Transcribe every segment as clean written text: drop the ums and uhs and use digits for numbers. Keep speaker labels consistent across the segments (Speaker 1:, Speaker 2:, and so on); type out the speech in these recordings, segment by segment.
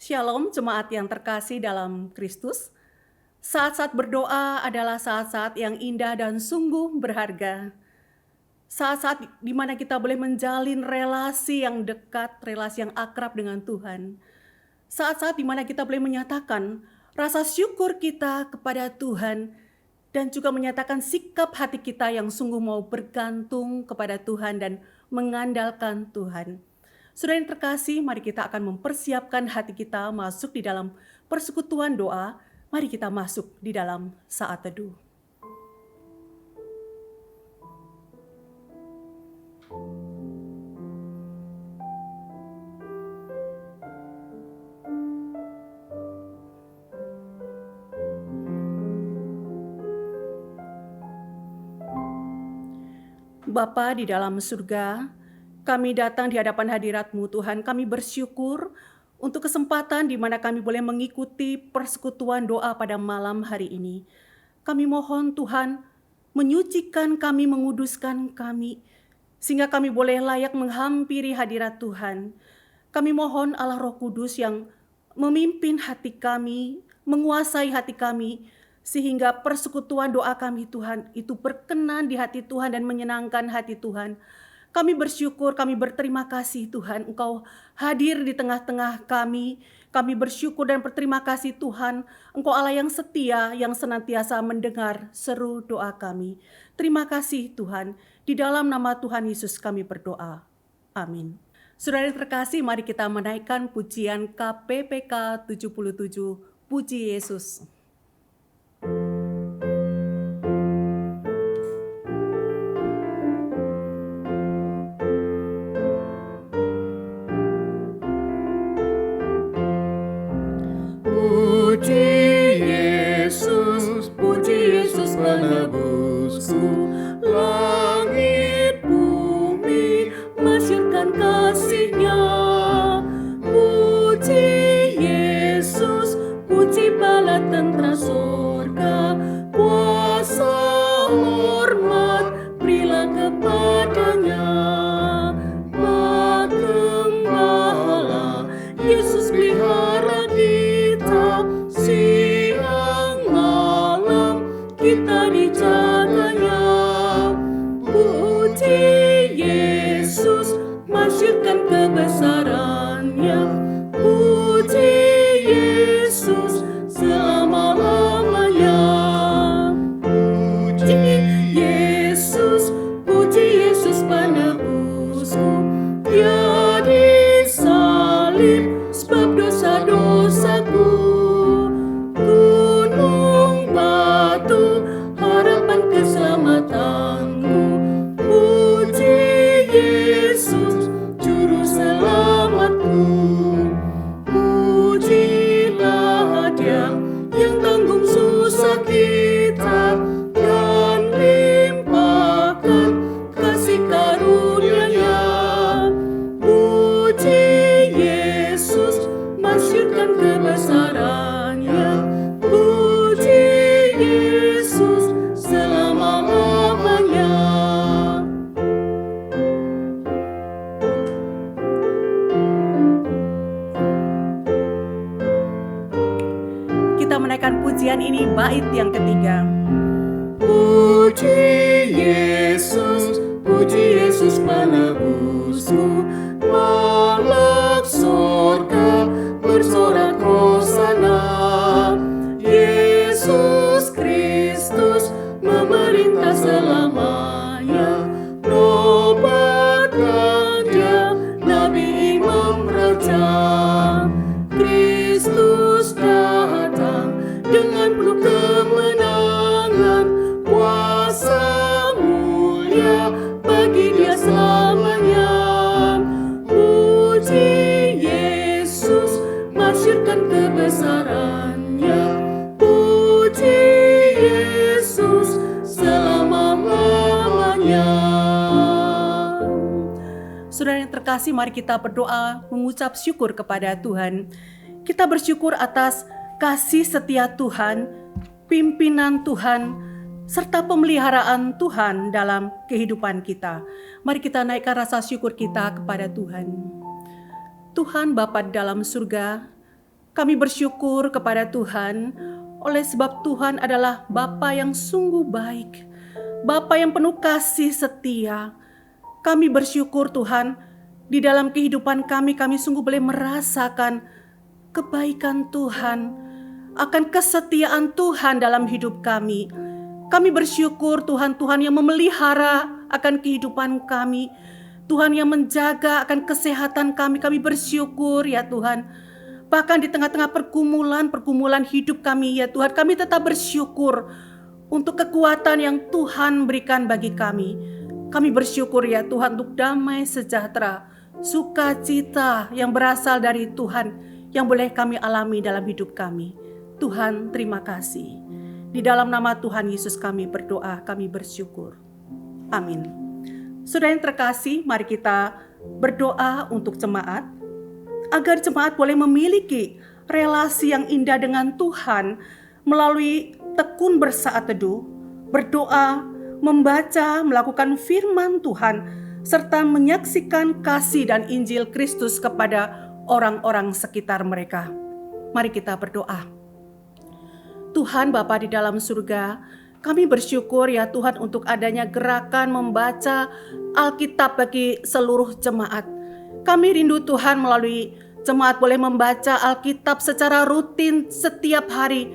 Speaker 1: Shalom jemaat yang terkasih dalam Kristus. Saat-saat berdoa adalah saat-saat yang indah dan sungguh berharga. Saat-saat di mana kita boleh menjalin relasi yang dekat, relasi yang akrab dengan Tuhan. Saat-saat di mana kita boleh menyatakan rasa syukur kita kepada Tuhan dan juga menyatakan sikap hati kita yang sungguh mau bergantung kepada Tuhan dan mengandalkan Tuhan. Saudara yang terkasih, mari kita akan mempersiapkan hati kita masuk di dalam persekutuan doa. Mari kita masuk di dalam saat teduh. Bapa di dalam surga, kami datang di hadapan hadirat-Mu Tuhan. Kami bersyukur untuk kesempatan di mana kami boleh mengikuti persekutuan doa pada malam hari ini. Kami mohon Tuhan menyucikan kami, menguduskan kami, sehingga kami boleh layak menghampiri hadirat Tuhan. Kami mohon Allah Roh Kudus yang memimpin hati kami, menguasai hati kami, sehingga persekutuan doa kami Tuhan itu berkenan di hati Tuhan dan menyenangkan hati Tuhan. Kami bersyukur, kami berterima kasih Tuhan, Engkau hadir di tengah-tengah kami. Kami bersyukur dan berterima kasih Tuhan, Engkau Allah yang setia, yang senantiasa mendengar seru doa kami. Terima kasih Tuhan, di dalam nama Tuhan Yesus kami berdoa. Amin. Saudara yang terkasih, mari kita menaikkan pujian KPPK 77, Puji Yesus.
Speaker 2: Puji Yesus penebusku, langit bumi masyurkan kasih-Nya. Puji Yesus, puji bala tentara surga, kuasa hormat berilah kepadanya. Gembala Yesus pelihara kita, siang malam kita dijaganya. Puji Yesus, masyurkan kebesaran-Nya. Puji Yesus selama-lamanya. Puji Yesus penebusku, Dia disalib sebab dosa-dosaku. Gunung batu harapan keselamatanku. Puji Yesus juru selamatku. Pujilah Dia yang tanggung susah kita dan limpahkan kasih karunia-Nya. Puji Yesus, masyurkan kebesaran-Nya. Puji Yesus selama-lamanya.
Speaker 1: Kita menaikkan pujian ini bait yang ketiga.
Speaker 2: Puji Yesus penebusku, malak surga bersorak hosana. Yesus Kristus memerintah selamanya. Nobatkan Dia, Nabi Imam Raja. Kristus datang dengan penuh kemenangan, kuasa mulia bagi Dia selamanya. Puji Yesus, masyurkan kebesaran-Nya. Puji Yesus selama-lamanya.
Speaker 1: Saudara yang terkasih, mari kita berdoa mengucap syukur kepada Tuhan. Kita bersyukur atas kasih setia Tuhan, pimpinan Tuhan, serta pemeliharaan Tuhan dalam kehidupan kita. Mari kita naikkan rasa syukur kita kepada Tuhan. Tuhan Bapa dalam surga, Kami bersyukur kepada Tuhan oleh sebab Tuhan adalah Bapa yang sungguh baik, Bapa yang penuh kasih setia. Kami bersyukur Tuhan, di dalam kehidupan kami sungguh boleh merasakan kebaikan Tuhan, akan kesetiaan Tuhan dalam hidup kami. Kami bersyukur Tuhan yang memelihara akan kehidupan kami, Tuhan yang menjaga akan kesehatan kami. Kami bersyukur ya Tuhan. Bahkan di tengah-tengah pergumulan hidup kami ya Tuhan, kami tetap bersyukur untuk kekuatan yang Tuhan berikan bagi kami. Kami bersyukur ya Tuhan untuk damai sejahtera, sukacita yang berasal dari Tuhan yang boleh kami alami dalam hidup kami. Tuhan, terima kasih. Di dalam nama Tuhan Yesus kami berdoa, kami bersyukur. Amin. Saudara yang terkasih, mari kita berdoa untuk jemaat, agar jemaat boleh memiliki relasi yang indah dengan Tuhan melalui tekun bersaat teduh, berdoa, membaca, melakukan firman Tuhan, serta menyaksikan kasih dan Injil Kristus kepada orang-orang sekitar mereka. Mari kita berdoa. Tuhan Bapa di dalam surga, kami bersyukur ya Tuhan untuk adanya gerakan membaca Alkitab bagi seluruh jemaat. Kami rindu Tuhan melalui jemaat boleh membaca Alkitab secara rutin setiap hari.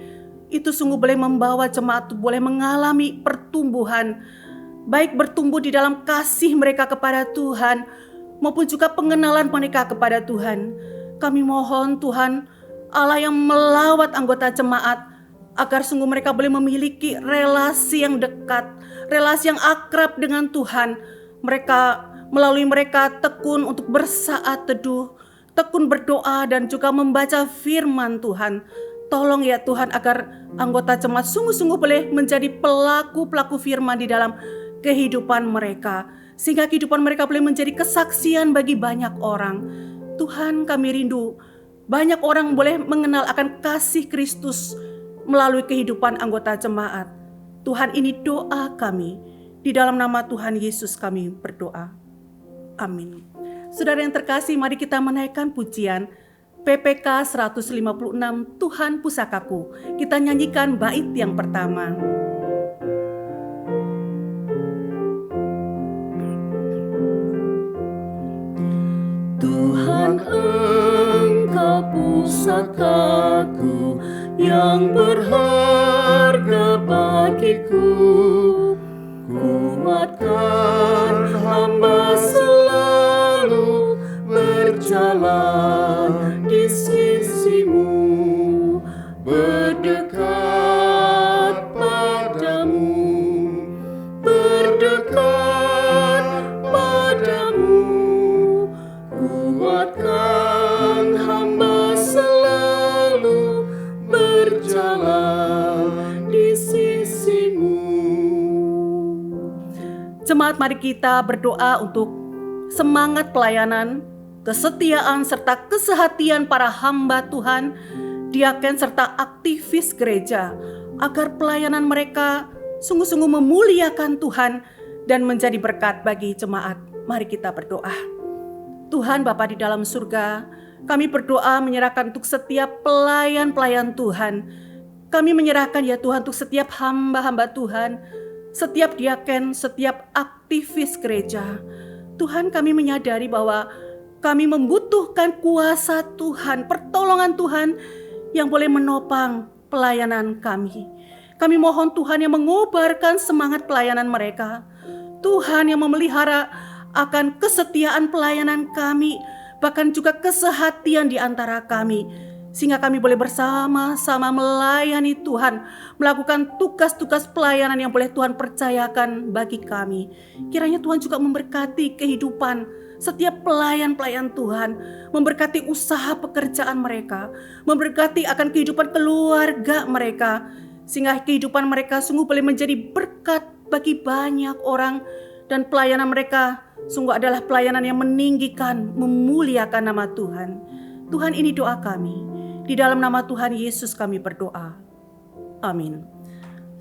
Speaker 1: Itu sungguh boleh membawa jemaat boleh mengalami pertumbuhan, baik bertumbuh di dalam kasih mereka kepada Tuhan, maupun juga pengenalan mereka kepada Tuhan. Kami mohon Tuhan Allah yang melawat anggota jemaat, agar sungguh mereka boleh memiliki relasi yang dekat, relasi yang akrab dengan Tuhan. Melalui mereka tekun untuk bersaat teduh, tekun berdoa dan juga membaca firman Tuhan. Tolong ya Tuhan agar anggota jemaat sungguh-sungguh boleh menjadi pelaku-pelaku firman di dalam kehidupan mereka, sehingga kehidupan mereka boleh menjadi kesaksian bagi banyak orang. Tuhan, kami rindu banyak orang boleh mengenal akan kasih Kristus melalui kehidupan anggota jemaat. Tuhan, ini doa kami. Di dalam nama Tuhan Yesus kami berdoa. Amin. Saudara yang terkasih, mari kita menaikkan pujian PPK 156, Tuhan Pusakaku. Kita nyanyikan bait yang pertama.
Speaker 2: Tuhan, Engkau pusakaku yang berharga bagiku. Kuatkan hamba selalu berjalan di sisimu, berdekat padamu, berdekat padamu. Kuatkan hamba selalu berjalan di sisimu.
Speaker 1: Jemaat, mari kita berdoa untuk semangat pelayanan, kesetiaan serta kesehatian para hamba Tuhan, diaken serta aktivis gereja, agar pelayanan mereka sungguh-sungguh memuliakan Tuhan dan menjadi berkat bagi jemaat. Mari kita berdoa. Tuhan Bapa di dalam surga, kami berdoa menyerahkan untuk setiap pelayan-pelayan Tuhan. Kami menyerahkan ya Tuhan untuk setiap hamba-hamba Tuhan, setiap diaken, setiap aktivis gereja. Tuhan, kami menyadari bahwa kami membutuhkan kuasa Tuhan, pertolongan Tuhan yang boleh menopang pelayanan kami. Kami mohon Tuhan yang mengobarkan semangat pelayanan mereka. Tuhan yang memelihara akan kesetiaan pelayanan kami, bahkan juga kesehatian di antara kami, sehingga kami boleh bersama-sama melayani Tuhan, melakukan tugas-tugas pelayanan yang boleh Tuhan percayakan bagi kami. Kiranya Tuhan juga memberkati kehidupan setiap pelayan-pelayan Tuhan, memberkati usaha pekerjaan mereka, memberkati akan kehidupan keluarga mereka, sehingga kehidupan mereka sungguh boleh menjadi berkat bagi banyak orang, dan pelayanan mereka sungguh adalah pelayanan yang meninggikan, memuliakan nama Tuhan. Tuhan, ini doa kami. Di dalam nama Tuhan Yesus kami berdoa. Amin.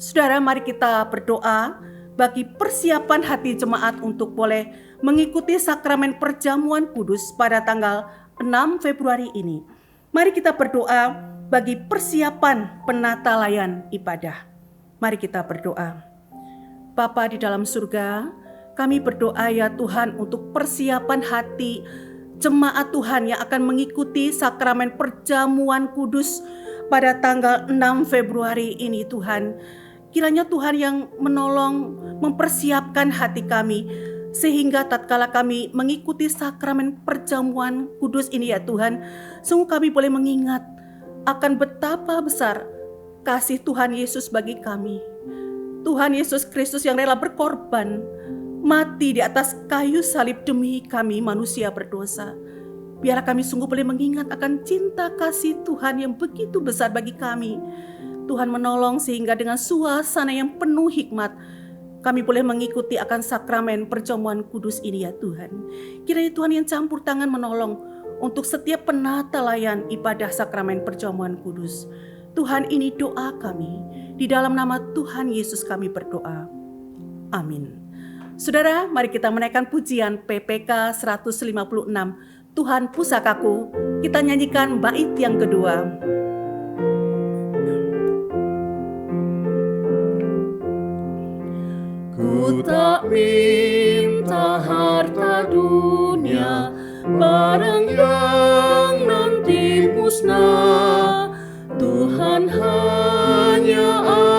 Speaker 1: Saudara, mari kita berdoa bagi persiapan hati jemaat untuk boleh mengikuti sakramen perjamuan kudus pada tanggal 6 Februari ini. Mari kita berdoa bagi persiapan penata layan ibadah. Mari kita berdoa. Bapa di dalam surga, kami berdoa ya Tuhan untuk persiapan hati jemaat Tuhan yang akan mengikuti sakramen perjamuan kudus pada tanggal 6 Februari ini Tuhan. Kiranya Tuhan yang menolong mempersiapkan hati kami, sehingga tatkala kami mengikuti sakramen perjamuan kudus ini ya Tuhan, sungguh kami boleh mengingat akan betapa besar kasih Tuhan Yesus bagi kami. Tuhan Yesus Kristus yang rela berkorban, mati di atas kayu salib demi kami manusia berdosa. Biarlah kami sungguh boleh mengingat akan cinta kasih Tuhan yang begitu besar bagi kami. Tuhan menolong sehingga dengan suasana yang penuh hikmat, kami boleh mengikuti akan sakramen perjamuan kudus ini ya Tuhan. Kiranya Tuhan yang campur tangan menolong untuk setiap penata layan ibadah sakramen perjamuan kudus. Tuhan, ini doa kami. Di dalam nama Tuhan Yesus kami berdoa. Amin. Saudara, mari kita menaikkan pujian PPK 156, Tuhan Pusakaku. Kita nyanyikan bait yang kedua.
Speaker 2: Ku tak minta harta dunia, barang yang nanti musnah. Tuhan, hanya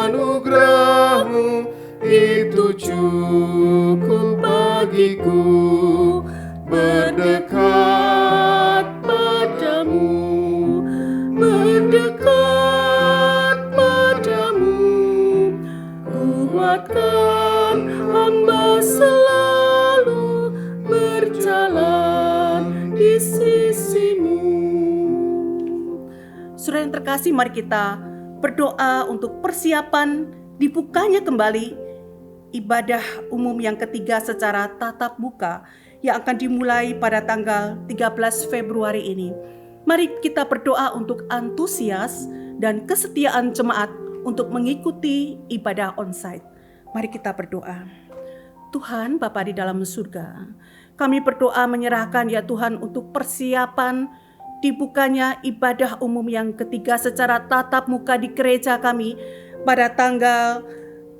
Speaker 2: anugerah-Mu itu cukup bagiku. Berdekat padamu, berdekat padamu, kuatkan hamba selalu berjalan di sisi-Mu.
Speaker 1: Saudara yang terkasih, mari kita berdoa untuk persiapan dibukanya kembali ibadah umum yang ketiga secara tatap muka yang akan dimulai pada tanggal 13 Februari ini. Mari kita berdoa untuk antusias dan kesetiaan jemaat untuk mengikuti ibadah onsite. Mari kita berdoa. Tuhan Bapa di dalam surga, kami berdoa menyerahkan ya Tuhan untuk persiapan dibukanya ibadah umum yang ketiga secara tatap muka di gereja kami pada tanggal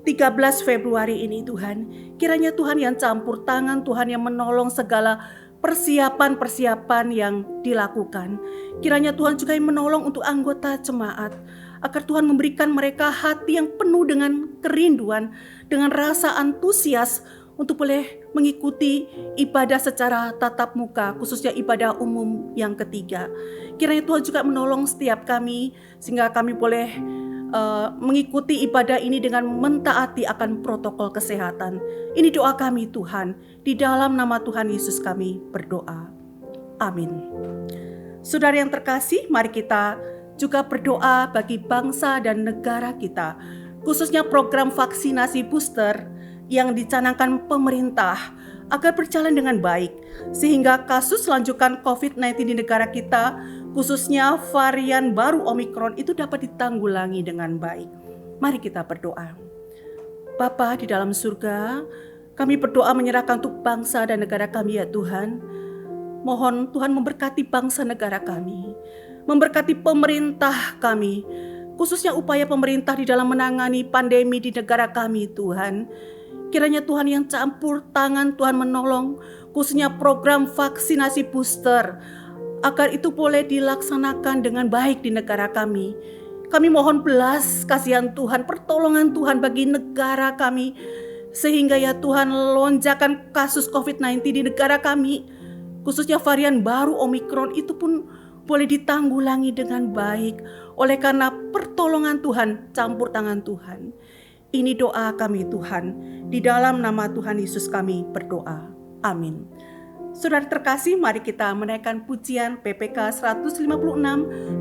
Speaker 1: 13 Februari ini Tuhan. Kiranya Tuhan yang campur tangan, Tuhan yang menolong segala persiapan-persiapan yang dilakukan. Kiranya Tuhan juga yang menolong untuk anggota jemaat, agar Tuhan memberikan mereka hati yang penuh dengan kerinduan, dengan rasa antusias untuk boleh mengikuti ibadah secara tatap muka, khususnya ibadah umum yang ketiga. Kiranya Tuhan juga menolong setiap kami, sehingga kami boleh mengikuti ibadah ini dengan mentaati akan protokol kesehatan. Ini doa kami Tuhan, di dalam nama Tuhan Yesus kami berdoa. Amin. Saudara yang terkasih, mari kita juga berdoa bagi bangsa dan negara kita, khususnya program vaksinasi booster yang dicanangkan pemerintah agar berjalan dengan baik, sehingga kasus lanjutan COVID-19 di negara kita, khususnya varian baru Omikron, itu dapat ditanggulangi dengan baik. Mari kita berdoa. Bapa di dalam surga, kami berdoa menyerahkan untuk bangsa dan negara kami ya Tuhan. Mohon Tuhan memberkati bangsa negara kami, memberkati pemerintah kami, khususnya upaya pemerintah di dalam menangani pandemi di negara kami Tuhan. Kiranya Tuhan yang campur tangan, Tuhan menolong, khususnya program vaksinasi booster, agar itu boleh dilaksanakan dengan baik di negara kami. Kami mohon belas kasihan Tuhan, pertolongan Tuhan bagi negara kami, sehingga ya Tuhan lonjakan kasus COVID-19 di negara kami, khususnya varian baru Omikron itu pun boleh ditanggulangi dengan baik oleh karena pertolongan Tuhan, campur tangan Tuhan. Ini doa kami Tuhan, di dalam nama Tuhan Yesus kami berdoa. Amin. Saudara terkasih, mari kita menaikkan pujian PPK 156,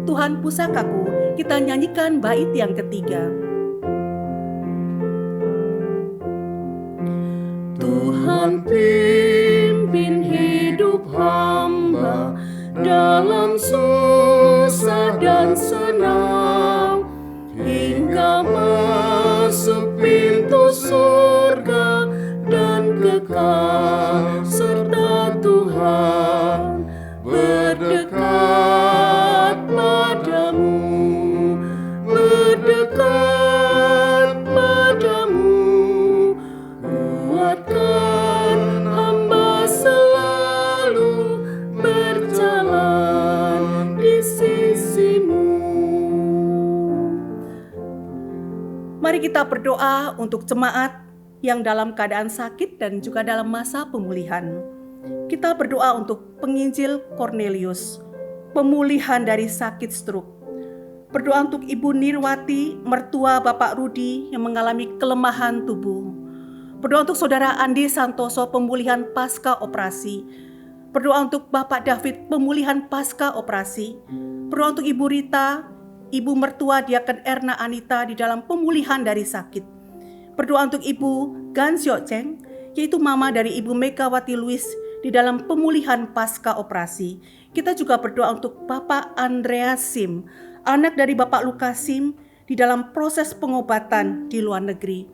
Speaker 1: Tuhan Pusakaku. Kita nyanyikan bait yang ketiga.
Speaker 2: Tuhan pimpin hidup hamba dalam susah dan senang, hingga masuk pintu surga dan kekal serta Tuhan berdekat
Speaker 1: Mari kita berdoa untuk jemaat yang dalam keadaan sakit dan juga dalam masa pemulihan. Kita berdoa untuk penginjil Cornelius, pemulihan dari sakit stroke. Berdoa untuk Ibu Nirwati, mertua Bapak Rudi yang mengalami kelemahan tubuh. Berdoa untuk Saudara Andi Santoso, pemulihan pasca operasi. Berdoa untuk Bapak David, pemulihan pasca operasi. Berdoa untuk Ibu Rita, Ibu mertua Diaken Erna Anita di dalam pemulihan dari sakit. Berdoa untuk Ibu Gan Siok Cheng, yaitu mama dari Ibu Megawati Louis di dalam pemulihan pasca operasi. Kita juga berdoa untuk Bapak Andreas Sim, anak dari Bapak Lukas Sim di dalam proses pengobatan di luar negeri.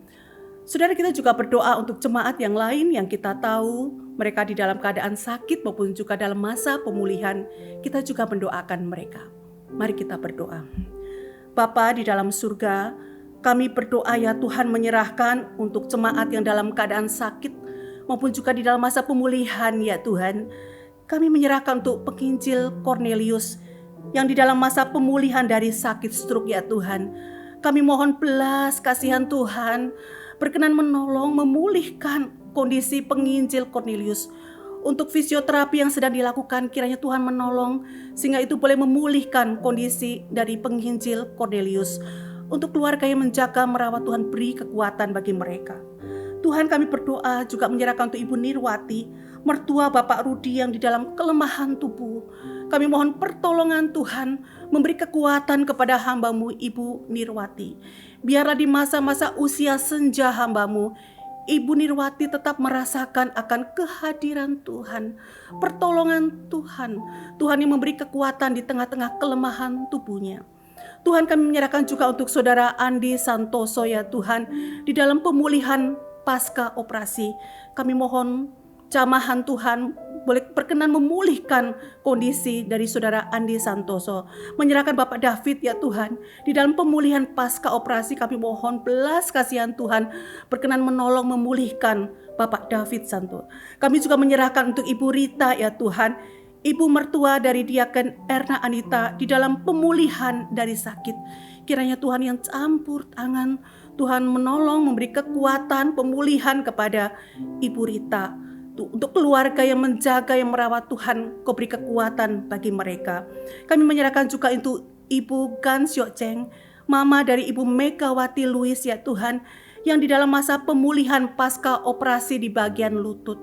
Speaker 1: Saudara, kita juga berdoa untuk jemaat yang lain yang kita tahu mereka di dalam keadaan sakit maupun juga dalam masa pemulihan. Kita juga mendoakan mereka. Mari kita berdoa. Bapa di dalam surga, kami berdoa ya Tuhan, menyerahkan untuk jemaat yang dalam keadaan sakit maupun juga di dalam masa pemulihan ya Tuhan. Kami menyerahkan untuk penginjil Cornelius yang di dalam masa pemulihan dari sakit stroke ya Tuhan. Kami mohon belas kasihan Tuhan, berkenan menolong memulihkan kondisi penginjil Cornelius. Untuk fisioterapi yang sedang dilakukan, kiranya Tuhan menolong sehingga itu boleh memulihkan kondisi dari penginjil Cornelius. Untuk keluarga yang menjaga merawat, Tuhan beri kekuatan bagi mereka. Tuhan, kami berdoa juga menyerahkan untuk Ibu Nirwati, mertua Bapak Rudi yang di dalam kelemahan tubuh. Kami mohon pertolongan Tuhan, memberi kekuatan kepada hamba-Mu Ibu Nirwati. Biarlah di masa-masa usia senja hamba-Mu, Ibu Nirwati tetap merasakan akan kehadiran Tuhan, pertolongan Tuhan. Tuhan yang memberi kekuatan di tengah-tengah kelemahan tubuhnya. Tuhan, kami menyerahkan juga untuk Saudara Andi Santoso ya Tuhan, di dalam pemulihan pasca operasi. Kami mohon jamahan Tuhan boleh berkenan memulihkan kondisi dari Saudara Andi Santoso. Menyerahkan Bapak David ya Tuhan, di dalam pemulihan pasca operasi kami mohon belas kasihan Tuhan, berkenan menolong memulihkan Bapak David Santoso. Kami juga menyerahkan untuk Ibu Rita ya Tuhan, Ibu mertua dari Diaken Erna Anita di dalam pemulihan dari sakit. Kiranya Tuhan yang campur tangan, Tuhan menolong memberi kekuatan pemulihan kepada Ibu Rita. Untuk keluarga yang menjaga, yang merawat, Tuhan Kau beri kekuatan bagi mereka. Kami menyerahkan juga untuk Ibu Gan Siok Cheng, mama dari Ibu Megawati Louis ya Tuhan, yang di dalam masa pemulihan pasca operasi di bagian lutut.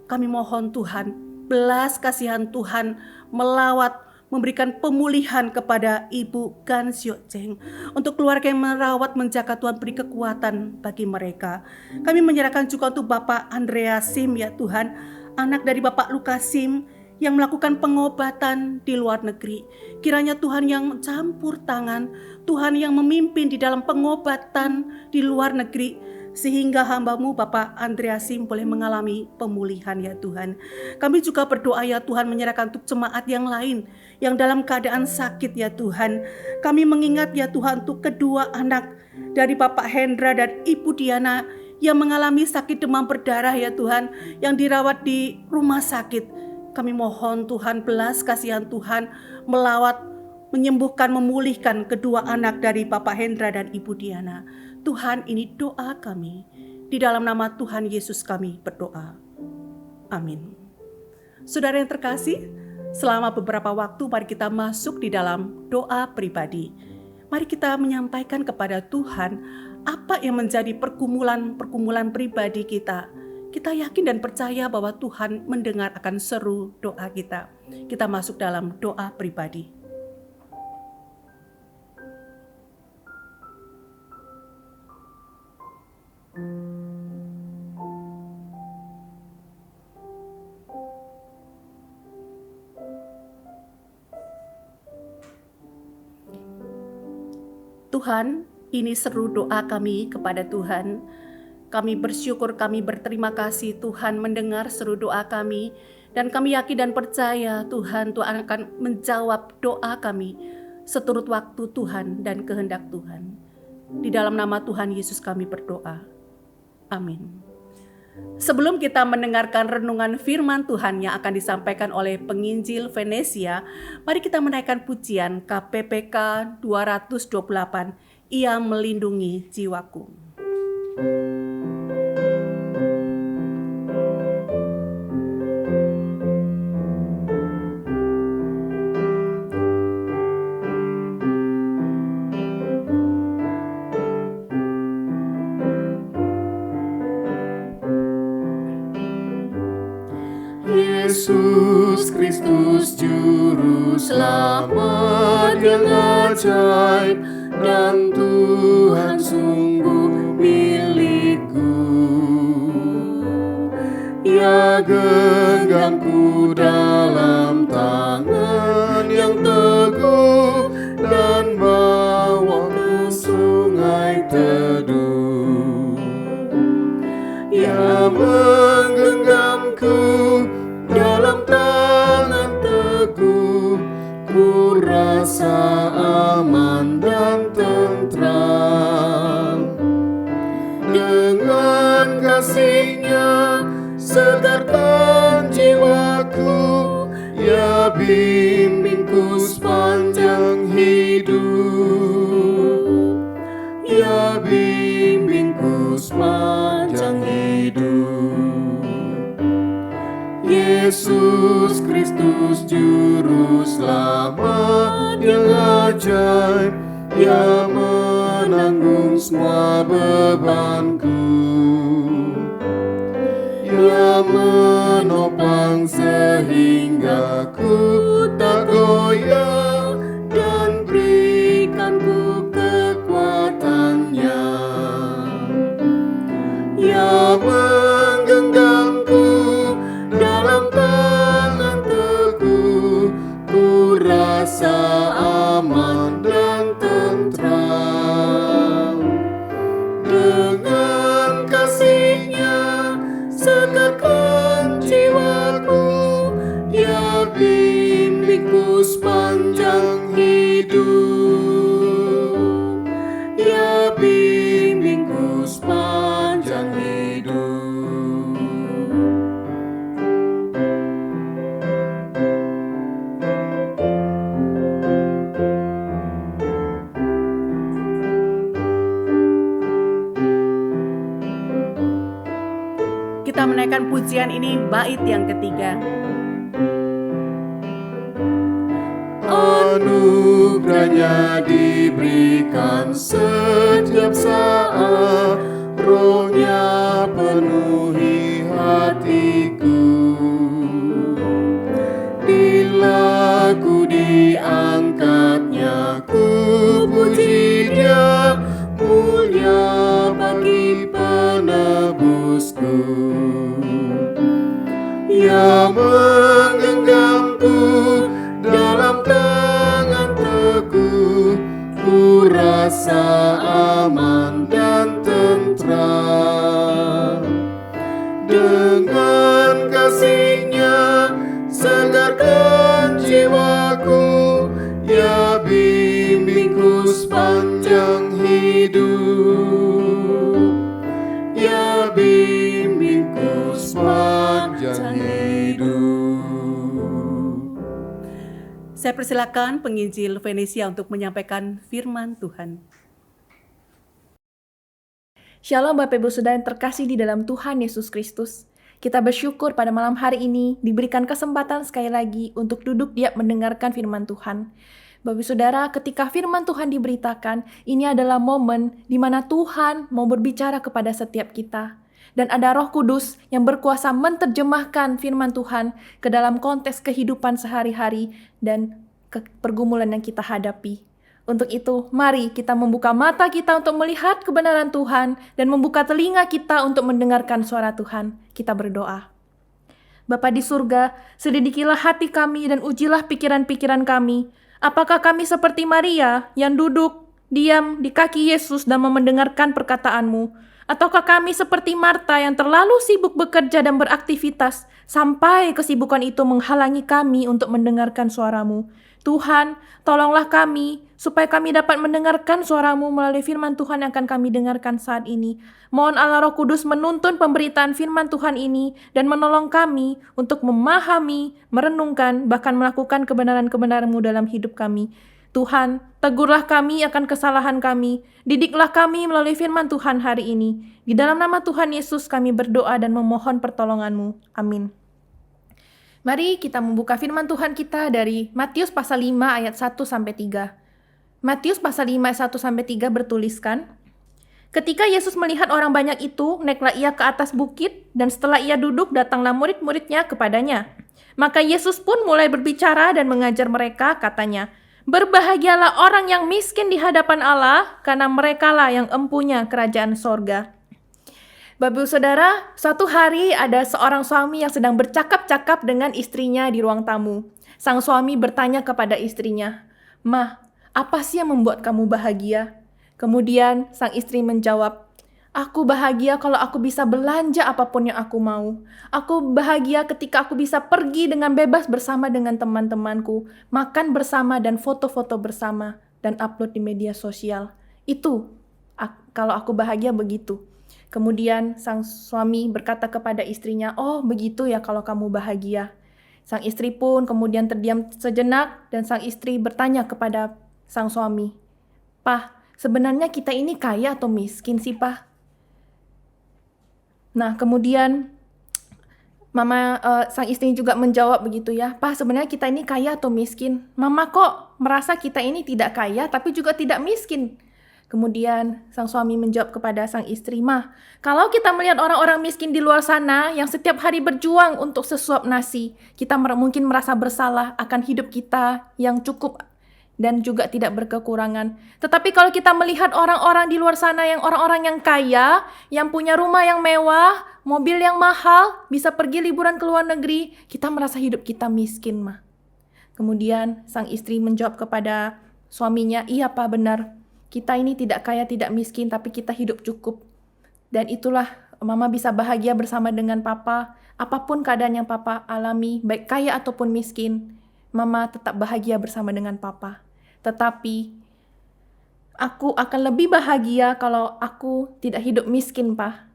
Speaker 1: Kami mohon Tuhan, belas kasihan Tuhan melawat, memberikan pemulihan kepada Ibu Gan Siok Cheng. Untuk keluarga yang merawat, menjaga, Tuhan beri kekuatan bagi mereka. Kami menyerahkan juga untuk Bapak Andreas Sim ya Tuhan, anak dari Bapak Lukas Sim yang melakukan pengobatan di luar negeri. Kiranya Tuhan yang campur tangan, Tuhan yang memimpin di dalam pengobatan di luar negeri, sehingga hamba-Mu Bapak Andreas Sim boleh mengalami pemulihan ya Tuhan. Kami juga berdoa ya Tuhan, menyerahkan untuk jemaat yang lain yang dalam keadaan sakit ya Tuhan. Kami mengingat ya Tuhan untuk kedua anak dari Bapak Hendra dan Ibu Diana yang mengalami sakit demam berdarah ya Tuhan, yang dirawat di rumah sakit. Kami mohon Tuhan, belas kasihan Tuhan melawat, menyembuhkan, memulihkan kedua anak dari Bapak Hendra dan Ibu Diana. Tuhan, ini doa kami. Di dalam nama Tuhan Yesus kami berdoa. Amin. Saudara yang terkasih, selama beberapa waktu mari kita masuk di dalam doa pribadi. Mari kita menyampaikan kepada Tuhan apa yang menjadi pergumulan pribadi kita. Kita yakin dan percaya bahwa Tuhan mendengar akan seru doa kita. Kita masuk dalam doa pribadi. Tuhan, ini seru doa kami kepada Tuhan. Kami bersyukur, kami berterima kasih Tuhan mendengar seru doa kami. Dan kami yakin dan percaya Tuhan akan menjawab doa kami seturut waktu Tuhan dan kehendak Tuhan. Di dalam nama Tuhan Yesus kami berdoa. Amin. Sebelum kita mendengarkan renungan firman Tuhan yang akan disampaikan oleh penginjil Venesia, mari kita menaikkan pujian KPPK 228 Ia melindungi jiwaku.
Speaker 2: Yesus Kristus Juru Selamat yang ajaib, dan Tuhan sungguh milikku. Ia genggamku dalam tangan yang teguh, dan bawa ke sungai teduh. Ia menggenggamku dalam tangan teguh, ku rasa aman dan tentram. Dengan kasih-Nya segarkan jiwaku, Ia bimbingku sepanjang hidup. Ia bimbingku sepanjang hidup. Yesus Kristus Juru Selamat yang ajaib, Ia menanggung semua bebanku. Ia menopang sehingga ku tak goyah, dan berikanku kekuatannya. Ia menggenggamku dalam tangan teguh, ku rasa aman dan tentram. Dengan kasih-Nya segarkan jiwaku, Ia bimbingku sepanjang hidup. Ia bimbingku sepanjang hidup.
Speaker 1: Kita menaikkan pujian ini bait yang ketiga.
Speaker 2: Anugerahnya diberikan setiap saat, Roh-Nya penuhi hatiku. Bila ku diangkatnya, ku puji Dia, mulia bagi penebusku. Ia menggenggamku dalam tangan teguh, ku rasa aman dan tentram. Dengan kasih-Nya segarkan jiwaku, Ia bimbingku sepanjang hidup. Ia bimbingku sepanjang hidup.
Speaker 1: Saya persilakan penginjil Venesia untuk menyampaikan firman Tuhan.
Speaker 3: Shalom Bapak Ibu Saudara yang terkasih di dalam Tuhan Yesus Kristus. Kita bersyukur pada malam hari ini diberikan kesempatan sekali lagi untuk duduk diam mendengarkan firman Tuhan. Bapak Ibu Saudara, ketika firman Tuhan diberitakan, ini adalah momen di mana Tuhan mau berbicara kepada setiap kita. Dan ada Roh Kudus yang berkuasa menerjemahkan firman Tuhan ke dalam konteks kehidupan sehari-hari dan pergumulan yang kita hadapi. Untuk itu, mari kita membuka mata kita untuk melihat kebenaran Tuhan dan membuka telinga kita untuk mendengarkan suara Tuhan. Kita berdoa. Bapa di surga, selidikilah hati kami dan ujilah pikiran-pikiran kami. Apakah kami seperti Maria yang duduk diam di kaki Yesus dan mendengarkan perkataan-Mu? Ataukah kami seperti Marta yang terlalu sibuk bekerja dan beraktivitas sampai kesibukan itu menghalangi kami untuk mendengarkan suara-Mu? Tuhan, tolonglah kami supaya kami dapat mendengarkan suara-Mu melalui firman Tuhan yang akan kami dengarkan saat ini. Mohon Allah Roh Kudus menuntun pemberitaan firman Tuhan ini dan menolong kami untuk memahami, merenungkan, bahkan melakukan kebenaran-kebenaran-Mu dalam hidup kami. Tuhan, tegurlah kami akan kesalahan kami. Didiklah kami melalui firman Tuhan hari ini. Di dalam nama Tuhan Yesus kami berdoa dan memohon pertolongan-Mu. Amin. Mari kita membuka firman Tuhan kita dari Matius pasal 5 ayat 1-3. Matius pasal 5 ayat 1-3 bertuliskan, ketika Yesus melihat orang banyak itu, naiklah ia ke atas bukit, dan setelah ia duduk, datanglah murid-muridnya kepadanya. Maka Yesus pun mulai berbicara dan mengajar mereka, katanya, berbahagialah orang yang miskin di hadapan Allah, karena merekalah yang empunya kerajaan sorga. Bapak Saudara, suatu hari ada seorang suami yang sedang bercakap-cakap dengan istrinya di ruang tamu. Sang suami bertanya kepada istrinya, "Mah, apa sih yang membuat kamu bahagia?" Kemudian sang istri menjawab, "Aku bahagia kalau aku bisa belanja apapun yang aku mau. Aku bahagia ketika aku bisa pergi dengan bebas bersama dengan teman-temanku, makan bersama dan foto-foto bersama, dan upload di media sosial. Itu, kalau aku bahagia begitu." Kemudian sang suami berkata kepada istrinya, "Oh begitu ya kalau kamu bahagia." Sang istri pun kemudian terdiam sejenak dan sang istri bertanya kepada sang suami, "Pah, sebenarnya kita ini kaya atau miskin sih, Pah?" Nah, kemudian sang istri juga menjawab begitu ya, "Pah, sebenarnya kita ini kaya atau miskin? Mama kok merasa kita ini tidak kaya tapi juga tidak miskin." Kemudian sang suami menjawab kepada sang istri, "Mah, kalau kita melihat orang-orang miskin di luar sana yang setiap hari berjuang untuk sesuap nasi, kita mungkin merasa bersalah akan hidup kita yang cukup dan juga tidak berkekurangan. Tetapi kalau kita melihat orang-orang di luar sana yang orang-orang yang kaya, yang punya rumah yang mewah, mobil yang mahal, bisa pergi liburan ke luar negeri, kita merasa hidup kita miskin, Mah." Kemudian sang istri menjawab kepada suaminya, "Iya, Pak, benar. Kita ini tidak kaya, tidak miskin, tapi kita hidup cukup. Dan itulah Mama bisa bahagia bersama dengan Papa. Apapun keadaan yang Papa alami, baik kaya ataupun miskin, Mama tetap bahagia bersama dengan Papa. Tetapi aku akan lebih bahagia kalau aku tidak hidup miskin, Pak."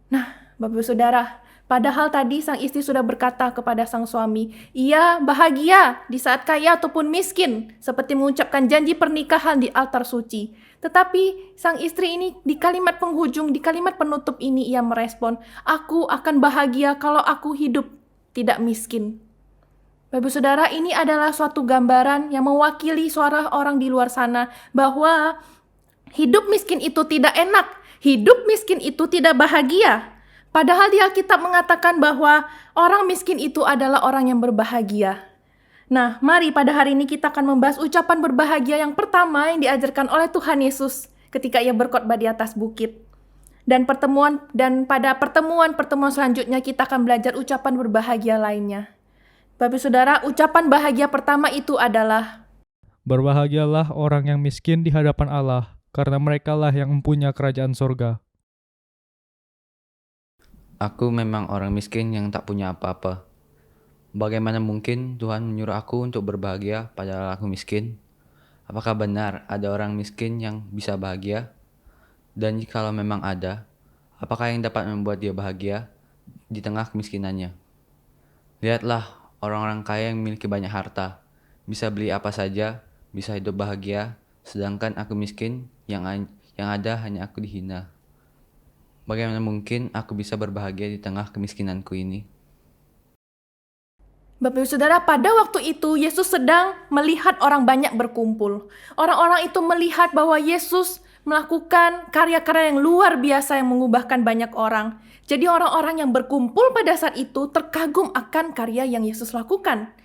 Speaker 3: Nah, Bapak Saudara, padahal tadi sang istri sudah berkata kepada sang suami, ia bahagia di saat kaya ataupun miskin, seperti mengucapkan janji pernikahan di altar suci. Tetapi sang istri ini di kalimat penghujung, di kalimat penutup ini ia merespon, "Aku akan bahagia kalau aku hidup tidak miskin." Bapak Saudara, ini adalah suatu gambaran yang mewakili suara orang di luar sana bahwa hidup miskin itu tidak enak, hidup miskin itu tidak bahagia. Padahal di Alkitab mengatakan bahwa orang miskin itu adalah orang yang berbahagia. Nah, mari pada hari ini kita akan membahas ucapan berbahagia yang pertama yang diajarkan oleh Tuhan Yesus ketika ia berkhotbah di atas bukit. Dan pada pertemuan selanjutnya kita akan belajar ucapan berbahagia lainnya. Bapak Saudara, ucapan bahagia pertama itu adalah,
Speaker 4: berbahagialah orang yang miskin di hadapan Allah, karena merekalah yang mempunyai kerajaan sorga.
Speaker 5: Aku memang orang miskin yang tak punya apa-apa. Bagaimana mungkin Tuhan menyuruh aku untuk berbahagia padahal aku miskin? Apakah benar ada orang miskin yang bisa bahagia? Dan jikalau memang ada, apakah yang dapat membuat dia bahagia di tengah kemiskinannya? Lihatlah, orang-orang kaya yang memiliki banyak harta, bisa beli apa saja, bisa hidup bahagia, sedangkan aku miskin, yang ada hanya aku dihina. Bagaimana mungkin aku bisa berbahagia di tengah kemiskinanku ini?
Speaker 3: Bapak Ibu Saudara, pada waktu itu Yesus sedang melihat orang banyak berkumpul. Orang-orang itu melihat bahwa Yesus melakukan karya-karya yang luar biasa yang mengubahkan banyak orang. Jadi orang-orang yang berkumpul pada saat itu terkagum akan karya yang Yesus lakukan.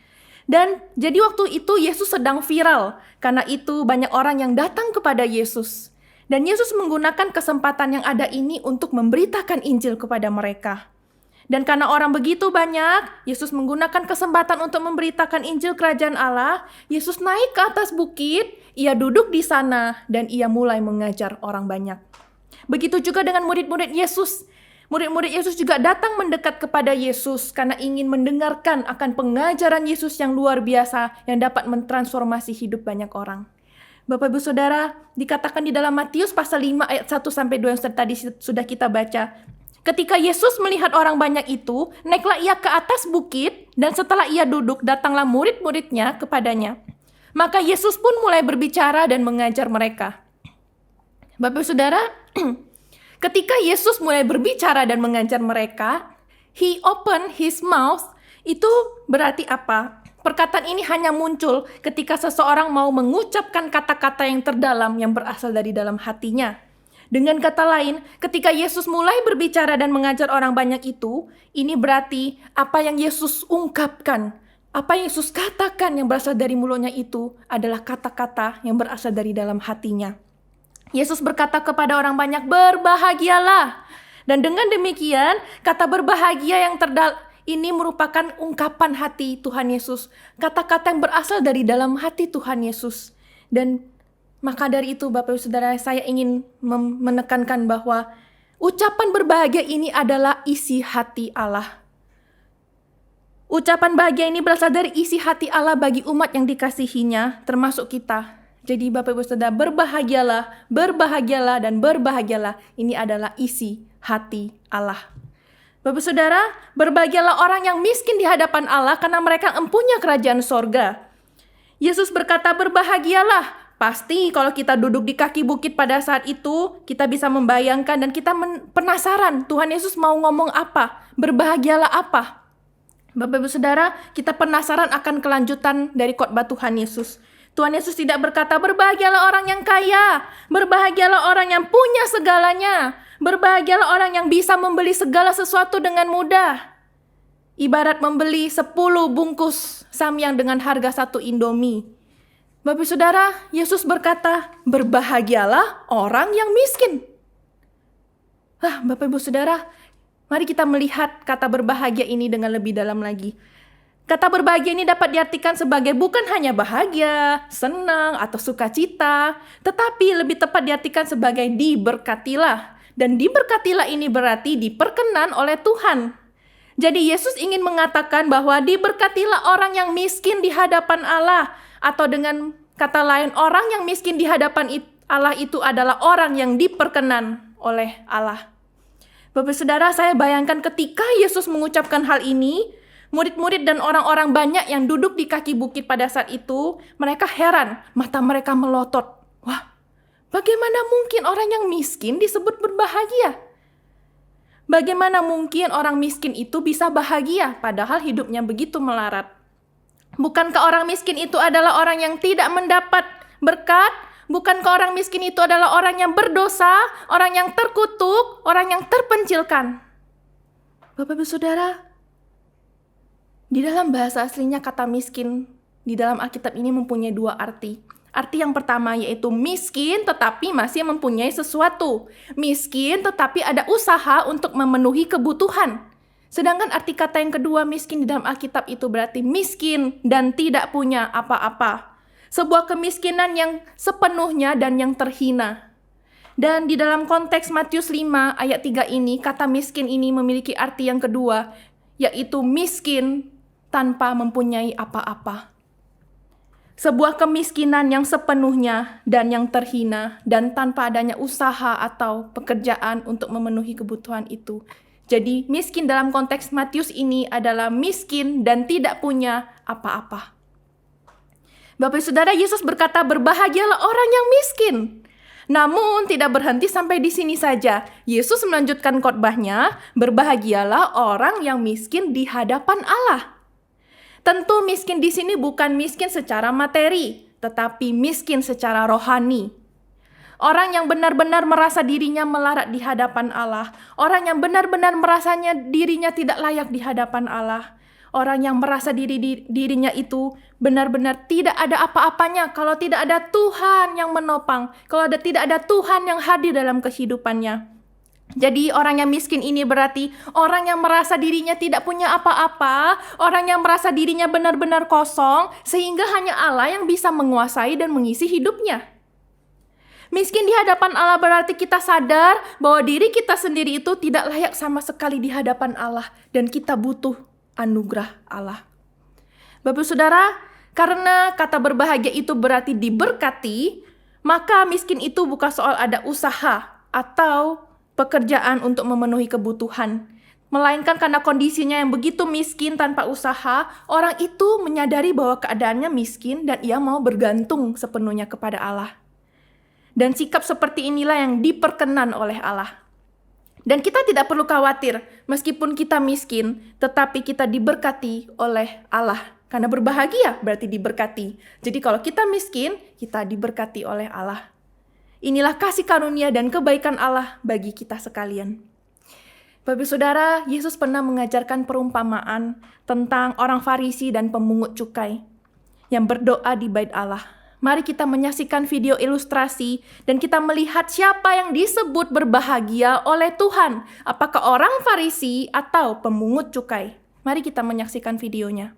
Speaker 3: Dan jadi waktu itu Yesus sedang viral. Karena itu banyak orang yang datang kepada Yesus. Dan Yesus menggunakan kesempatan yang ada ini untuk memberitakan Injil kepada mereka. Dan karena orang begitu banyak, Yesus menggunakan kesempatan untuk memberitakan Injil Kerajaan Allah. Yesus naik ke atas bukit, ia duduk di sana, dan ia mulai mengajar orang banyak. Begitu juga dengan murid-murid Yesus. Murid-murid Yesus juga datang mendekat kepada Yesus karena ingin mendengarkan akan pengajaran Yesus yang luar biasa yang dapat mentransformasi hidup banyak orang. Bapak Ibu Saudara, dikatakan di dalam Matius pasal 5 ayat 1-2 yang tadi sudah kita baca. Ketika Yesus melihat orang banyak itu, naiklah ia ke atas bukit dan setelah ia duduk, datanglah murid-muridnya kepadanya. Maka Yesus pun mulai berbicara dan mengajar mereka. Bapak Saudara, ketika Yesus mulai berbicara dan mengajar mereka, He opened His mouth, itu berarti apa? Perkataan ini hanya muncul ketika seseorang mau mengucapkan kata-kata yang terdalam yang berasal dari dalam hatinya. Dengan kata lain, ketika Yesus mulai berbicara dan mengajar orang banyak itu, ini berarti apa yang Yesus ungkapkan, apa yang Yesus katakan yang berasal dari mulutnya itu adalah kata-kata yang berasal dari dalam hatinya. Yesus berkata kepada orang banyak, berbahagialah. Dan dengan demikian, kata berbahagia yang ini merupakan ungkapan hati Tuhan Yesus. Kata-kata yang berasal dari dalam hati Tuhan Yesus. Dan maka dari itu Bapak Ibu Saudara, saya ingin menekankan bahwa ucapan berbahagia ini adalah isi hati Allah. Ucapan bahagia ini berasal dari isi hati Allah bagi umat yang dikasihinya, termasuk kita. Jadi Bapak Ibu Saudara, berbahagialah, berbahagialah, dan berbahagialah. Ini adalah isi hati Allah. Bapak Saudara, berbahagialah orang yang miskin di hadapan Allah karena mereka empunya kerajaan sorga. Yesus berkata berbahagialah. Pasti kalau kita duduk di kaki bukit pada saat itu, kita bisa membayangkan dan kita penasaran Tuhan Yesus mau ngomong apa, berbahagialah apa. Bapak Ibu Saudara, kita penasaran akan kelanjutan dari khotbah Tuhan Yesus. Tuhan Yesus tidak berkata berbahagialah orang yang kaya, berbahagialah orang yang punya segalanya, berbahagialah orang yang bisa membeli segala sesuatu dengan mudah. Ibarat membeli 10 bungkus samyang dengan harga 1 Indomie. Bapak Saudara, Yesus berkata, berbahagialah orang yang miskin. Bapak Ibu Saudara, mari kita melihat kata berbahagia ini dengan lebih dalam lagi. Kata berbahagia ini dapat diartikan sebagai bukan hanya bahagia, senang, atau sukacita, tetapi lebih tepat diartikan sebagai diberkatilah. Dan diberkatilah ini berarti diperkenan oleh Tuhan. Jadi Yesus ingin mengatakan bahwa diberkatilah orang yang miskin di hadapan Allah. Atau dengan kata lain, orang yang miskin di hadapan Allah itu adalah orang yang diperkenan oleh Allah. Bapak Saudara, saya bayangkan ketika Yesus mengucapkan hal ini, murid-murid dan orang-orang banyak yang duduk di kaki bukit pada saat itu, mereka heran, mata mereka melotot. Wah, bagaimana mungkin orang yang miskin disebut berbahagia? Bagaimana mungkin orang miskin itu bisa bahagia, padahal hidupnya begitu melarat? Bukankah orang miskin itu adalah orang yang tidak mendapat berkat? Bukankah orang miskin itu adalah orang yang berdosa, orang yang terkutuk, orang yang terpencilkan? Bapak Ibu Saudara, di dalam bahasa aslinya kata miskin di dalam Alkitab ini mempunyai 2 arti. Arti yang pertama yaitu miskin tetapi masih mempunyai sesuatu. Miskin tetapi ada usaha untuk memenuhi kebutuhan. Sedangkan arti kata yang kedua, miskin di dalam Alkitab itu berarti miskin dan tidak punya apa-apa. Sebuah kemiskinan yang sepenuhnya dan yang terhina. Dan di dalam konteks Matius 5 ayat 3 ini, kata miskin ini memiliki arti yang kedua, yaitu miskin tanpa mempunyai apa-apa. Sebuah kemiskinan yang sepenuhnya dan yang terhina dan tanpa adanya usaha atau pekerjaan untuk memenuhi kebutuhan itu. Jadi miskin dalam konteks Matius ini adalah miskin dan tidak punya apa-apa. Bapak Saudara, Yesus berkata berbahagialah orang yang miskin. Namun tidak berhenti sampai di sini saja. Yesus melanjutkan khotbahnya, berbahagialah orang yang miskin di hadapan Allah. Tentu miskin di sini bukan miskin secara materi, tetapi miskin secara rohani. Orang yang benar-benar merasa dirinya melarat di hadapan Allah. Orang yang benar-benar merasanya dirinya tidak layak di hadapan Allah. Orang yang merasa dirinya itu benar-benar tidak ada apa-apanya kalau tidak ada Tuhan yang menopang. Kalau tidak ada Tuhan yang hadir dalam kehidupannya. Jadi orang yang miskin ini berarti orang yang merasa dirinya tidak punya apa-apa. Orang yang merasa dirinya benar-benar kosong. Sehingga hanya Allah yang bisa menguasai dan mengisi hidupnya. Miskin di hadapan Allah berarti kita sadar bahwa diri kita sendiri itu tidak layak sama sekali di hadapan Allah. Dan kita butuh anugerah Allah. Bapak Saudara, karena kata berbahagia itu berarti diberkati, maka miskin itu bukan soal ada usaha atau pekerjaan untuk memenuhi kebutuhan. melainkan karena kondisinya yang begitu miskin tanpa usaha, orang itu menyadari bahwa keadaannya miskin dan ia mau bergantung sepenuhnya kepada Allah. Dan sikap seperti inilah yang diperkenan oleh Allah. Dan kita tidak perlu khawatir, meskipun kita miskin, tetapi kita diberkati oleh Allah. Karena berbahagia berarti diberkati. Jadi kalau kita miskin, kita diberkati oleh Allah. Inilah kasih karunia dan kebaikan Allah bagi kita sekalian. Bapak Saudara, Yesus pernah mengajarkan perumpamaan tentang orang Farisi dan pemungut cukai yang berdoa di bait Allah. Mari kita menyaksikan video ilustrasi dan kita melihat siapa yang disebut berbahagia oleh Tuhan. Apakah orang Farisi atau pemungut cukai? Mari kita menyaksikan videonya.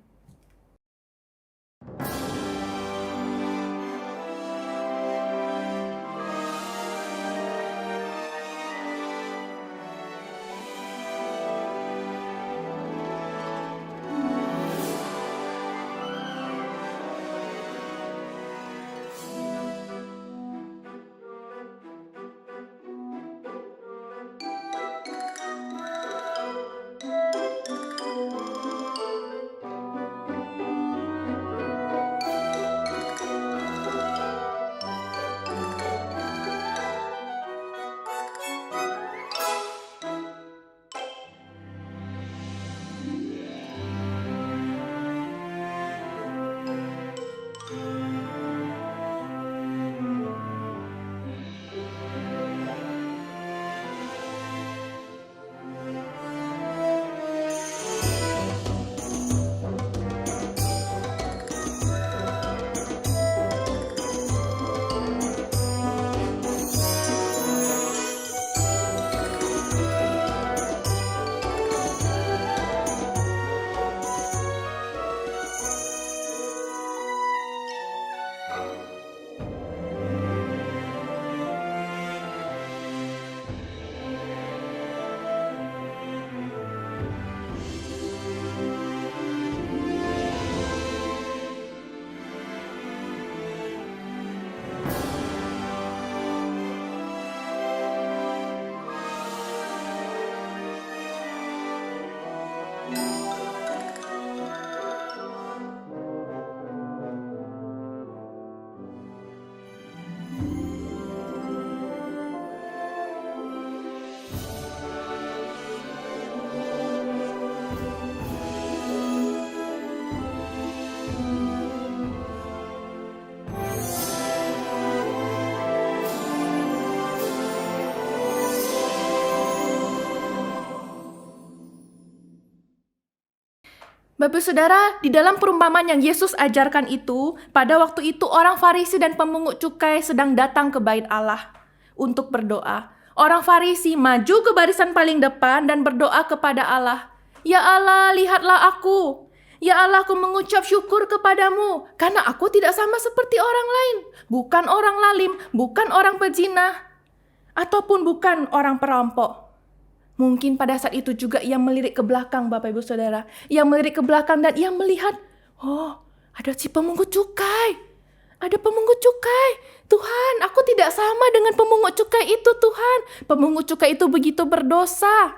Speaker 3: Bapak Saudara, di dalam perumpamaan yang Yesus ajarkan itu, pada waktu itu orang Farisi dan pemungut cukai sedang datang ke bait Allah untuk berdoa. Orang Farisi maju ke barisan paling depan dan berdoa kepada Allah. Ya Allah, lihatlah aku. Ya Allah, aku mengucap syukur kepadamu, karena aku tidak sama seperti orang lain. Bukan orang lalim, bukan orang pezina, ataupun bukan orang perampok. Mungkin pada saat itu juga ia melirik ke belakang, Bapak Ibu Saudara. Ia melirik ke belakang dan ia melihat, oh, ada si pemungut cukai. Ada pemungut cukai. Tuhan, aku tidak sama dengan pemungut cukai itu, Tuhan. Pemungut cukai itu begitu berdosa.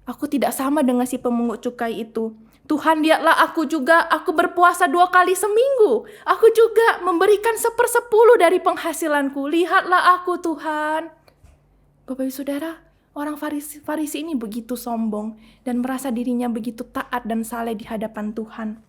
Speaker 3: Aku tidak sama dengan si pemungut cukai itu. Tuhan, lihatlah aku juga, aku berpuasa 2 kali seminggu. Aku juga memberikan 1/10 dari penghasilanku. Lihatlah aku, Tuhan. Bapak Ibu Saudara, orang Farisi ini begitu sombong dan merasa dirinya begitu taat dan saleh di hadapan Tuhan.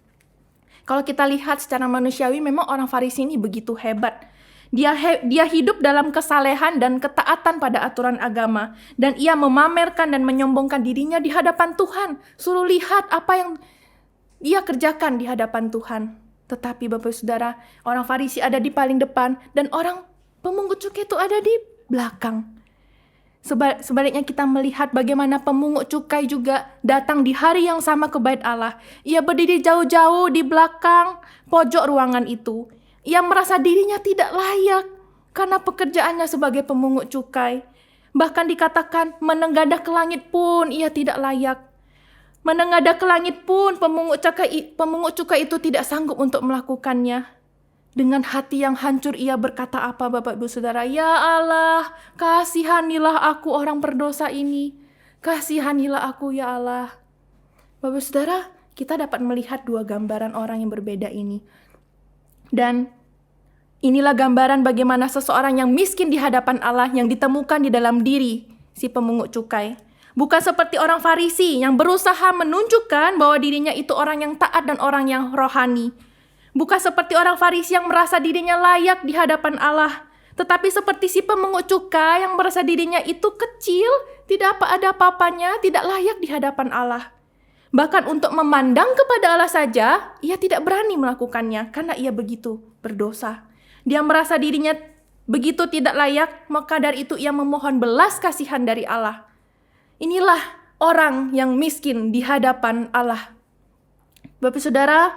Speaker 3: Kalau kita lihat secara manusiawi, memang orang Farisi ini begitu hebat. Dia hidup dalam kesalehan dan ketaatan pada aturan agama. Dan ia memamerkan dan menyombongkan dirinya di hadapan Tuhan. Suruh lihat apa yang ia kerjakan di hadapan Tuhan. Tetapi Bapak Saudara, orang Farisi ada di paling depan dan orang pemungut cukai itu ada di belakang. Sebaliknya kita melihat bagaimana pemungut cukai juga datang di hari yang sama ke bait Allah. Ia berdiri jauh-jauh di belakang pojok ruangan itu. Ia merasa dirinya tidak layak karena pekerjaannya sebagai pemungut cukai. Bahkan dikatakan menengadah ke langit pun ia tidak layak. Menengadah ke langit pun pemungut cukai itu tidak sanggup untuk melakukannya. Dengan hati yang hancur ia berkata apa, Bapak Ibu Saudara? Ya Allah, kasihanilah aku orang berdosa ini. Kasihanilah aku ya Allah. Bapak Saudara, kita dapat melihat dua gambaran orang yang berbeda ini. Dan inilah gambaran bagaimana seseorang yang miskin di hadapan Allah yang ditemukan di dalam diri si pemungut cukai. Bukan seperti orang Farisi yang berusaha menunjukkan bahwa dirinya itu orang yang taat dan orang yang rohani. Bukan seperti orang Farisi yang merasa dirinya layak di hadapan Allah. Tetapi seperti si pemungut cukai yang merasa dirinya itu kecil, tidak ada apa-apanya, tidak layak di hadapan Allah. Bahkan untuk memandang kepada Allah saja, ia tidak berani melakukannya karena ia begitu berdosa. Dia merasa dirinya begitu tidak layak, maka dari itu ia memohon belas kasihan dari Allah. Inilah orang yang miskin di hadapan Allah. Bapak Saudara,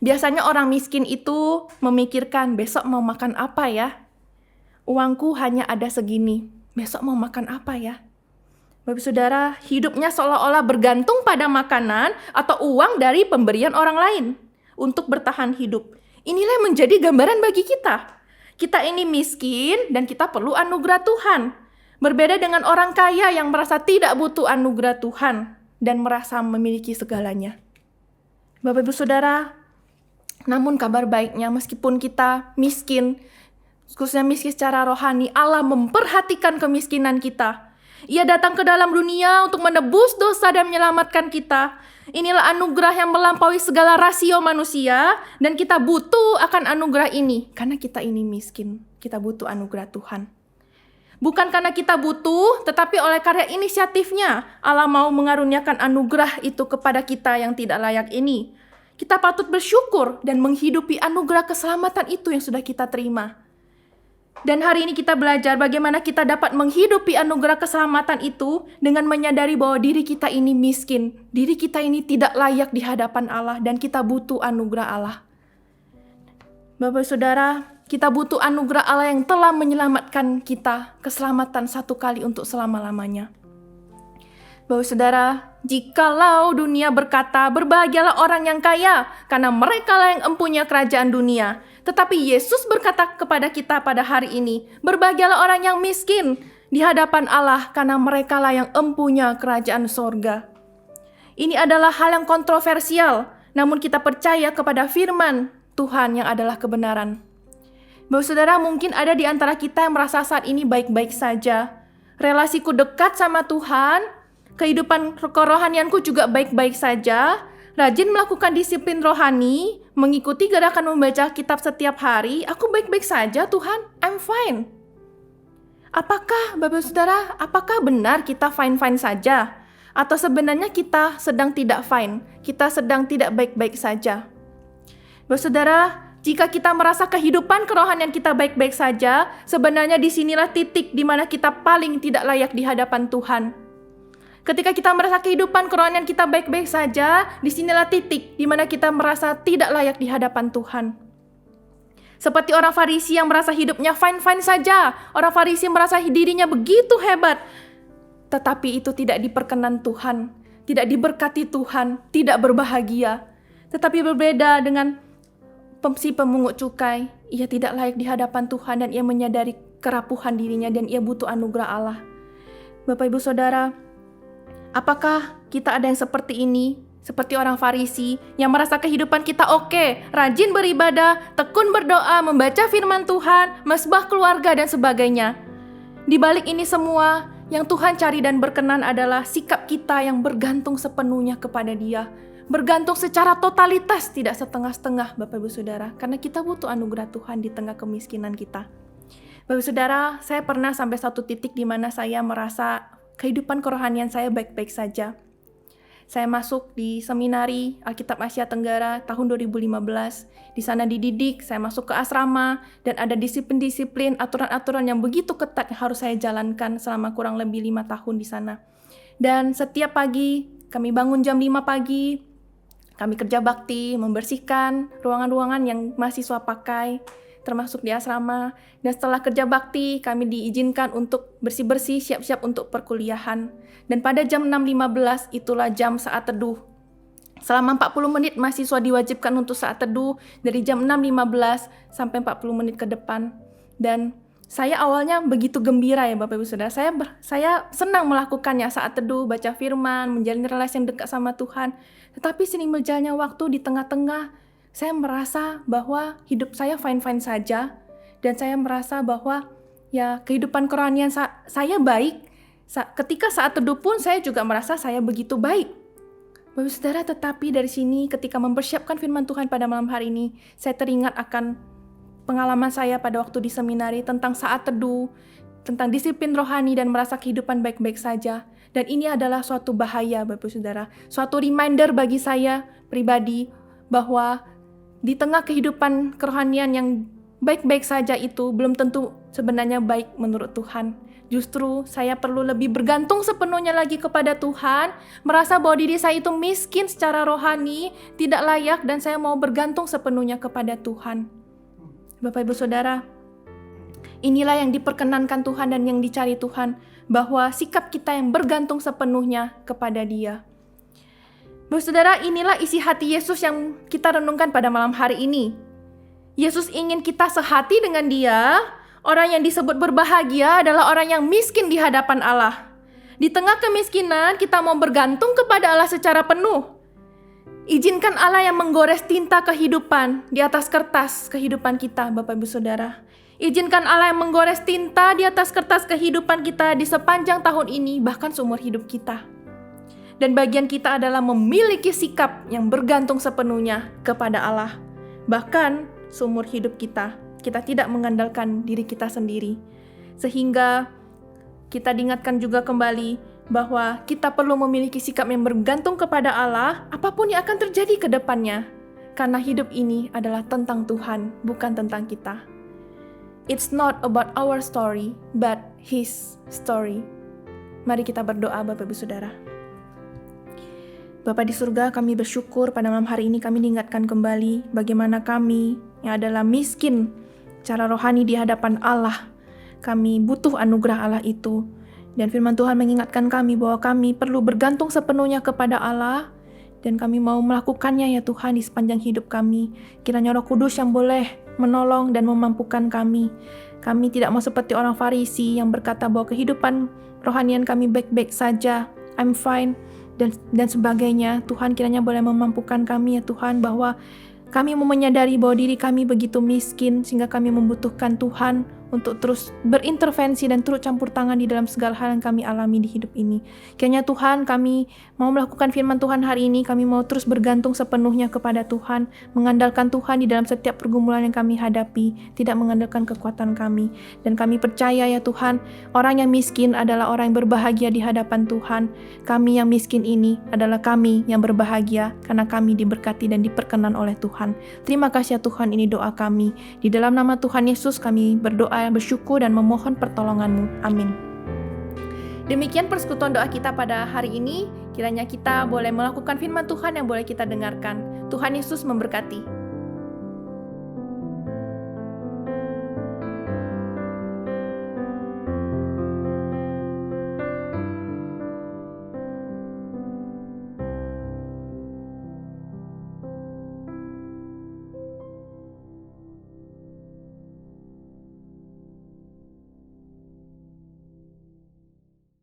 Speaker 3: biasanya orang miskin itu memikirkan besok mau makan apa ya? Uangku hanya ada segini, besok mau makan apa ya? Bapak Saudara, hidupnya seolah-olah bergantung pada makanan atau uang dari pemberian orang lain untuk bertahan hidup. Inilah yang menjadi gambaran bagi kita. Kita ini miskin dan kita perlu anugerah Tuhan. Berbeda dengan orang kaya yang merasa tidak butuh anugerah Tuhan dan merasa memiliki segalanya. Bapak Ibu Saudara, namun kabar baiknya meskipun kita miskin, khususnya miskin secara rohani, Allah memperhatikan kemiskinan kita. Ia datang ke dalam dunia untuk menebus dosa dan menyelamatkan kita. Inilah anugerah yang melampaui segala rasio manusia dan kita butuh akan anugerah ini. Karena kita ini miskin, kita butuh anugerah Tuhan. Bukan karena kita butuh, tetapi oleh karya inisiatifnya Allah mau mengaruniakan anugerah itu kepada kita yang tidak layak ini. Kita patut bersyukur dan menghidupi anugerah keselamatan itu yang sudah kita terima. Dan hari ini kita belajar bagaimana kita dapat menghidupi anugerah keselamatan itu dengan menyadari bahwa diri kita ini miskin, diri kita ini tidak layak di hadapan Allah dan kita butuh anugerah Allah. Bapak Saudara, kita butuh anugerah Allah yang telah menyelamatkan kita, keselamatan satu kali untuk selama-lamanya. Bapak Saudara, jikalau dunia berkata, berbahagialah orang yang kaya, karena mereka lah yang empunya kerajaan dunia. Tetapi Yesus berkata kepada kita pada hari ini, berbahagialah orang yang miskin di hadapan Allah, karena mereka lah yang empunya kerajaan sorga. Ini adalah hal yang kontroversial, namun kita percaya kepada firman Tuhan yang adalah kebenaran. Bapak Saudara, mungkin ada di antara kita yang merasa saat ini baik-baik saja. Relasiku dekat sama Tuhan, kehidupan kerohanianku juga baik-baik saja, rajin melakukan disiplin rohani, mengikuti gerakan membaca kitab setiap hari, aku baik-baik saja Tuhan, I'm fine. Apakah Bapak Saudara, apakah benar kita fine-fine saja? Atau sebenarnya kita sedang tidak fine, kita sedang tidak baik-baik saja? Bapak Saudara, jika kita merasa kehidupan kerohanian kita baik-baik saja, sebenarnya disinilah titik di mana kita paling tidak layak di hadapan Tuhan. Ketika kita merasa kehidupan kerohanian kita baik-baik saja, disinilah titik di mana kita merasa tidak layak di hadapan Tuhan. Seperti orang Farisi yang merasa hidupnya fine-fine saja, orang Farisi merasa dirinya begitu hebat, tetapi itu tidak diperkenan Tuhan, tidak diberkati Tuhan, tidak berbahagia. Tetapi berbeda dengan si pemungut cukai, ia tidak layak di hadapan Tuhan dan ia menyadari kerapuhan dirinya dan ia butuh anugerah Allah. Bapak Ibu Saudara, apakah kita ada yang seperti ini? Seperti orang Farisi yang merasa kehidupan kita oke, rajin beribadah, tekun berdoa, membaca firman Tuhan, mesbah keluarga dan sebagainya. Di balik ini semua, yang Tuhan cari dan berkenan adalah sikap kita yang bergantung sepenuhnya kepada Dia. Bergantung secara totalitas, tidak setengah-setengah Bapak Ibu Saudara. Karena kita butuh anugerah Tuhan di tengah kemiskinan kita. Bapak Ibu Saudara, saya pernah sampai satu titik di mana saya merasa kehidupan kerohanian saya baik-baik saja. Saya masuk di seminari Alkitab Asia Tenggara tahun 2015. Di sana dididik, saya masuk ke asrama, dan ada disiplin-disiplin, aturan-aturan yang begitu ketat yang harus saya jalankan selama kurang lebih 5 tahun di sana. Dan setiap pagi, kami bangun jam 5 pagi, kami kerja bakti, membersihkan ruangan-ruangan yang mahasiswa pakai, termasuk di asrama. Dan setelah kerja bakti, kami diizinkan untuk bersih-bersih, siap-siap untuk perkuliahan. Dan pada jam 6.15 itulah jam saat teduh. Selama 40 menit mahasiswa diwajibkan untuk saat teduh dari jam 6.15 sampai 40 menit ke depan. Dan Saya awalnya begitu gembira ya Bapak Ibu Saudara. Saya senang melakukannya saat teduh, baca firman, menjalin relasi yang dekat sama Tuhan. Tetapi sering berjalannya waktu di tengah-tengah, saya merasa bahwa hidup saya fine-fine saja. Dan saya merasa bahwa ya kehidupan kerohanian saya baik. Ketika saat teduh pun saya juga merasa saya begitu baik. Bapak Saudara, tetapi dari sini ketika mempersiapkan firman Tuhan pada malam hari ini, saya teringat akan pengalaman saya pada waktu di seminari tentang saat teduh, tentang disiplin rohani dan merasa kehidupan baik-baik saja. Dan ini adalah suatu bahaya Bapak Saudara, suatu reminder bagi saya pribadi bahwa di tengah kehidupan kerohanian yang baik-baik saja itu belum tentu sebenarnya baik menurut Tuhan. Justru saya perlu lebih bergantung sepenuhnya lagi kepada Tuhan, merasa bahwa diri saya itu miskin secara rohani, tidak layak, dan saya mau bergantung sepenuhnya kepada Tuhan. Bapak Ibu Saudara, inilah yang diperkenankan Tuhan dan yang dicari Tuhan, bahwa sikap kita yang bergantung sepenuhnya kepada Dia. Bapak Saudara, inilah isi hati Yesus yang kita renungkan pada malam hari ini. Yesus ingin kita sehati dengan Dia. Orang yang disebut berbahagia adalah orang yang miskin di hadapan Allah. Di tengah kemiskinan, kita mau bergantung kepada Allah secara penuh. Izinkan Allah yang menggores tinta kehidupan di atas kertas kehidupan kita, Bapak Ibu Saudara. Izinkan Allah yang menggores tinta di atas kertas kehidupan kita di sepanjang tahun ini, bahkan seumur hidup kita. Dan bagian kita adalah memiliki sikap yang bergantung sepenuhnya kepada Allah. Bahkan seumur hidup kita tidak mengandalkan diri kita sendiri. Sehingga kita diingatkan juga kembali bahwa kita perlu memiliki sikap yang bergantung kepada Allah apapun yang akan terjadi ke depannya. Karena hidup ini adalah tentang Tuhan, bukan tentang kita. It's not about our story, but His story. Mari kita berdoa Bapak Ibu Saudara. Bapa di surga, kami bersyukur pada malam hari ini kami diingatkan kembali bagaimana kami yang adalah miskin secara rohani di hadapan Allah. Kami butuh anugerah Allah itu. Dan firman Tuhan mengingatkan kami bahwa kami perlu bergantung sepenuhnya kepada Allah. Dan kami mau melakukannya ya Tuhan di sepanjang hidup kami. Kiranya Roh Kudus yang boleh menolong dan memampukan kami. Kami tidak mau seperti orang Farisi yang berkata bahwa kehidupan rohanian kami baik-baik saja. I'm fine. Dan sebagainya. Tuhan kiranya boleh memampukan kami ya Tuhan bahwa kami mau menyadari bahwa diri kami begitu miskin sehingga kami membutuhkan Tuhan untuk terus berintervensi dan turut campur tangan di dalam segala hal yang kami alami di hidup ini. Kiranya Tuhan, kami mau melakukan firman Tuhan hari ini, kami mau terus bergantung sepenuhnya kepada Tuhan, mengandalkan Tuhan di dalam setiap pergumulan yang kami hadapi, tidak mengandalkan kekuatan kami. Dan kami percaya ya Tuhan, orang yang miskin adalah orang yang berbahagia di hadapan Tuhan. Kami yang miskin ini adalah kami yang berbahagia karena kami diberkati dan diperkenan oleh Tuhan. Terima kasih ya Tuhan, ini doa kami. Di dalam nama Tuhan Yesus kami berdoa, bersyukur dan memohon pertolongan-Mu. Amin. Demikian persekutuan doa kita pada hari ini. Kiranya kita boleh melakukan firman Tuhan yang boleh kita dengarkan. Tuhan Yesus memberkati.